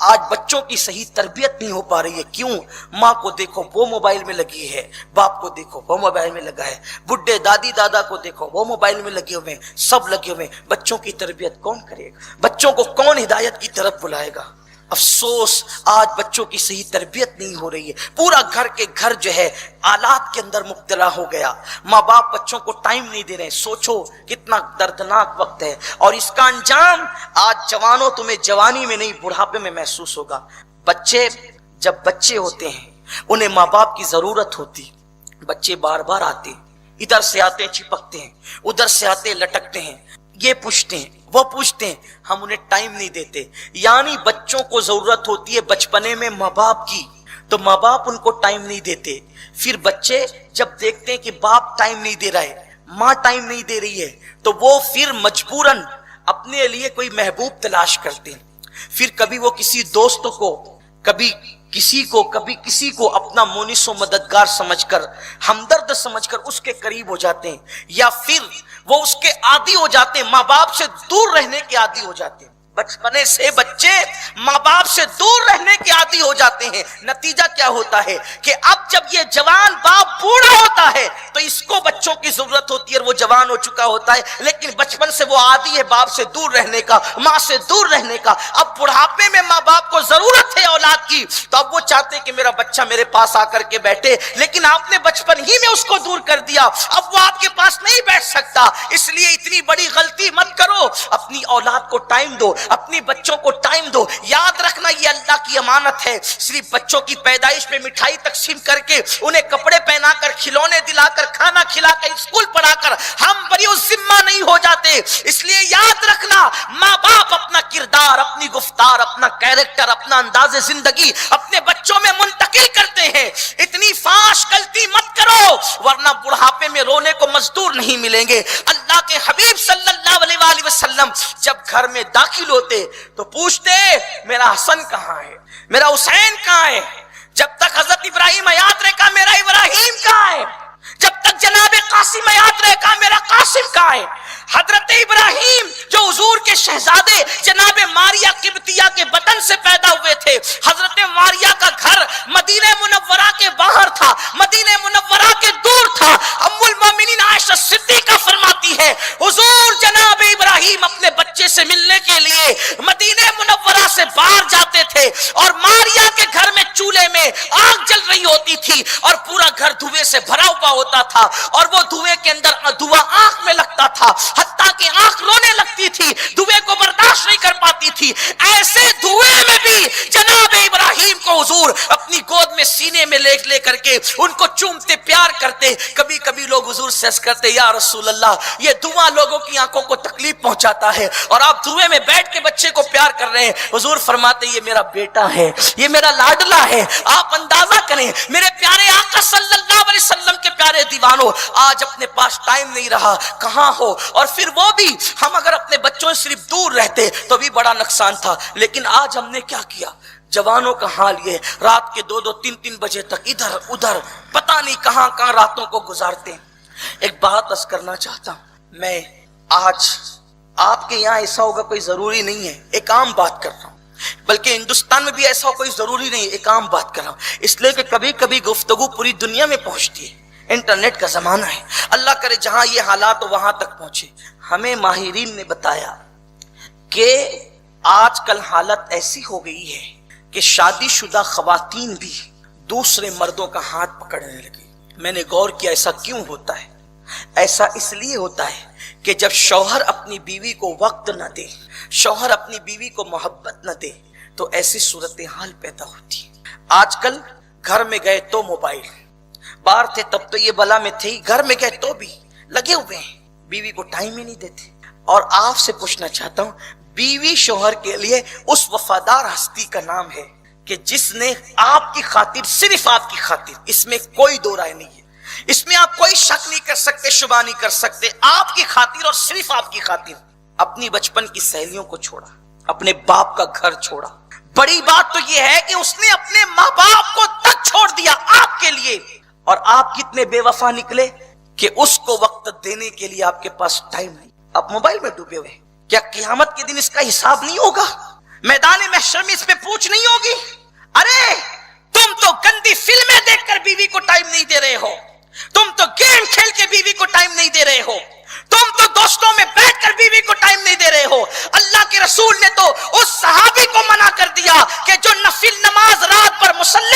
آج بچوں کی صحیح تربیت نہیں ہو پا رہی ہے. کیوں؟ ماں کو دیکھو وہ موبائل میں لگی ہے، باپ کو دیکھو وہ موبائل میں لگا ہے، بڈھے دادی دادا کو دیکھو وہ موبائل میں لگے ہوئے ہیں، سب لگے ہوئے ہیں. بچوں کی تربیت کون کرے گا؟ بچوں کو کون ہدایت کی طرف بلائے گا؟ افسوس، آج بچوں کی صحیح تربیت نہیں ہو رہی ہے. پورا گھر کے گھر جو ہے آلات کے اندر مبتلا ہو گیا. ماں باپ بچوں کو ٹائم نہیں دے رہے. سوچو کتنا دردناک وقت ہے، اور اس کا انجام آج جوانوں تمہیں جوانی میں نہیں بڑھاپے میں محسوس ہوگا. بچے جب بچے ہوتے ہیں انہیں ماں باپ کی ضرورت ہوتی. بچے بار بار آتے ہیں، ادھر سے آتے ہیں چپکتے ہیں، ادھر سے آتے ہیں لٹکتے ہیں، یہ پوچھتے ہیں وہ پوچھتے ہیں، ہم انہیں ٹائم نہیں دیتے. یعنی بچوں کو ضرورت ہوتی ہے بچپنے میں ماں باپ کی، تو ماں باپ ان کو ٹائم نہیں دیتے. پھر بچے جب دیکھتے ہیں کہ باپ ٹائم نہیں دے رہا ہے، ماں ٹائم نہیں دے رہی ہے، تو وہ پھر مجبوراً اپنے لیے کوئی محبوب تلاش کرتے ہیں. پھر کبھی وہ کسی دوست کو، کبھی کسی کو اپنا مونس و مددگار سمجھ کر، ہمدرد سمجھ کر اس کے قریب ہو جاتے ہیں، یا پھر وہ اس کے عادی ہو جاتے ہیں، ماں باپ سے دور رہنے کے عادی ہو جاتے ہیں. بچپنے سے بچے ماں باپ سے دور رہنے کے عادی ہو جاتے ہیں. نتیجہ کیا ہوتا ہے کہ اب جب یہ جوان باپ بوڑھا ہوتا ہے تو اس کو بچوں کی ضرورت ہوتی ہے، اور وہ جوان ہو چکا ہوتا ہے، لیکن بچپن سے وہ عادی ہے باپ سے دور رہنے کا، ماں سے دور رہنے کا. اب بڑھاپے میں ماں باپ کو ضرورت ہے اولاد کی، تو اب وہ چاہتے ہیں کہ میرا بچہ میرے پاس آ کر کے بیٹھے، لیکن آپ نے بچپن ہی میں اس کو دور کر دیا، اب وہ آپ کے پاس نہیں بیٹھ سکتا. اس لیے اتنی بڑی غلطی مت کرو. اپنی اولاد کو ٹائم دو، اپنی بچوں کو ٹائم دو. یاد رکھنا یہ اللہ کی امانت ہے. صرف بچوں کی پیدائش میں مٹھائی تقسیم کر کے، انہیں کپڑے پہنا کر، کھلونے دلا کر، کھانا کھلا کر، اسکول پڑھا کر ہم بری الذمہ نہیں ہو جاتے. اس لیے یاد رکھنا، ماں باپ اپنا کردار، اپنی گفتار، اپنا کیریکٹر، اپنا انداز زندگی اپنے بچوں میں منتقل کرتے ہیں. اتنی فاش غلطی مت کرو، ورنہ بڑھاپے میں رونے کو مزدور نہیں ملیں گے. اللہ کے حبیب صلی اللہ علیہ وآلہ وسلم جب گھر میں داخل ہوتے تو پوچھتے میرا حسن کہاں ہے، میرا حسین کہاں ہے. جب تک حضرت ابراہیم حیات رہے کہا میرا ابراہیم کہاں ہے. جب تک جناب قاسم حیات رہے کہا میرا قاسم کہاں ہے. حضرت ابراہیم جو حضور کے شہزادے جناب ماریا قبطیہ کے بطن سے پیدا ہوئے تھے، حضرت ماریا کا گھر مدینہ منورہ کے باہر تھا، مدینہ منورہ کے دور تھا. ام المومنین عائشہ صدیقہ فرماتی ہے حضور جناب ابراہیم اپنے بچے سے ملنے کے لیے مدینہ منورہ سے باہر جاتے تھے، اور ماریا کے گھر میں چولہے میں آگ جل رہی ہوتی تھی، اور پورا گھر دھوئے سے بھرا ہوا ہوتا تھا، اور وہ دھوئے کے اندر دھواں آنکھ میں لگتا تھا، حتیٰ کہ آنکھ رونے لگتی تھی، دھوئے کو برداشت نہیں کر پاتی تھی. ایسے دھوئے میں بھی جناب ابراہیم کو حضور اپنی گود میں سینے میں لے کر کے ان کو چومتے، پیار کرتے. کبھی کبھی لوگ حضور سے عرض کرتے یا رسول اللہ یہ دھواں لوگوں کی آنکھوں کو تکلیف پہنچاتا ہے، اور آپ دھوئے میں بیٹھ کے بچے کو پیار کر رہے ہیں. حضور فرماتے یہ میرا بیٹا ہے، یہ میرا لاڈلا ہے. آپ اندازہ کریں میرے پیارے آقا صلی اللہ علیہ وسلم کے پیارے دیوانوں، آج اپنے پاس ٹائم نہیں رہا، کہاں ہو. اور پھر وہ بھی ہم اگر اپنے بچوں سے صرف دور رہتے تو بھی بڑا نقصان تھا. لیکن آج ہم نے کیا کیا؟ جوانوں کا حال یہ رات کے 2-2 3-3 بجے تک ادھر ادھر پتہ نہیں کہاں کہاں راتوں کو گزارتے ہیں. ایک بات عرض کرنا چاہتا ہوں، میں آج آپ کے یہاں ایسا ہوگا کوئی ضروری نہیں ہے، ایک عام بات کر رہا ہوں، بلکہ ہندوستان میں بھی ایسا ہو کوئی ضروری نہیں ہے، ایک عام بات کر رہا ہوں. اس لیے کہ کبھی کبھی گفتگو پوری دنیا میں پہنچتی ہے، انٹرنیٹ کا زمانہ ہے. اللہ کرے جہاں یہ حالات وہاں تک پہنچے. ہمیں ماہرین نے بتایا کہ آج کل حالت ایسی ہو گئی ہے کہ شادی شدہ خواتین بھی دوسرے مردوں کا ہاتھ پکڑنے لگی. میں نے غور کیا ایسا کیوں ہوتا ہے؟ ایسا اس لیے ہوتا ہے کہ جب شوہر اپنی بیوی کو وقت نہ دے، شوہر اپنی بیوی کو محبت نہ دے، تو ایسی صورتحال پیدا ہوتی ہے. آج کل گھر میں گئے تو موبائل، باہر تھے تب تو یہ بلا میں تھے ہی، گھر میں گئے تو بھی لگے ہوئے ہیں، بیوی کو ٹائم ہی نہیں دیتے. اور آپ سے پوچھنا چاہتا ہوں، بیوی شوہر کے لیے اس وفادار ہستی کا نام ہے کہ جس نے آپ کی خاطر، صرف آپ کی خاطر، اس میں کوئی دو رائے نہیں ہے، اس میں آپ کوئی شک نہیں کر سکتے، شبہ نہیں کر سکتے، آپ کی خاطر اور صرف آپ کی خاطر اپنی بچپن کی سہیلیوں کو چھوڑا، اپنے باپ کا گھر چھوڑا. بڑی بات تو یہ ہے کہ اس نے اپنے ماں باپ کو تک چھوڑ دیا آپ کے لیے. اور آپ کتنے بے وفا نکلے کہ اس کو وقت دینے کے لیے آپ کے پاس ٹائم نہیں، آپ موبائل میں ڈوبے ہوئے. کیا قیامت کے دن اس کا حساب نہیں ہوگا؟ میدان محشر میں اس پہ پوچھ نہیں ہوگی؟ ارے تم تو گندی فلمیں دیکھ کر بیوی کو ٹائم نہیں دے رہے ہو، تم تو گیم کھیل کے بیوی کو ٹائم نہیں دے رہے ہو، تم تو دوستوں میں بیٹھ کر بیوی کو ٹائم نہیں دے رہے ہو۔ اللہ کے رسول نے تو اس صحابی کو منع کر دیا کہ جو نفل نماز رات پر مصلی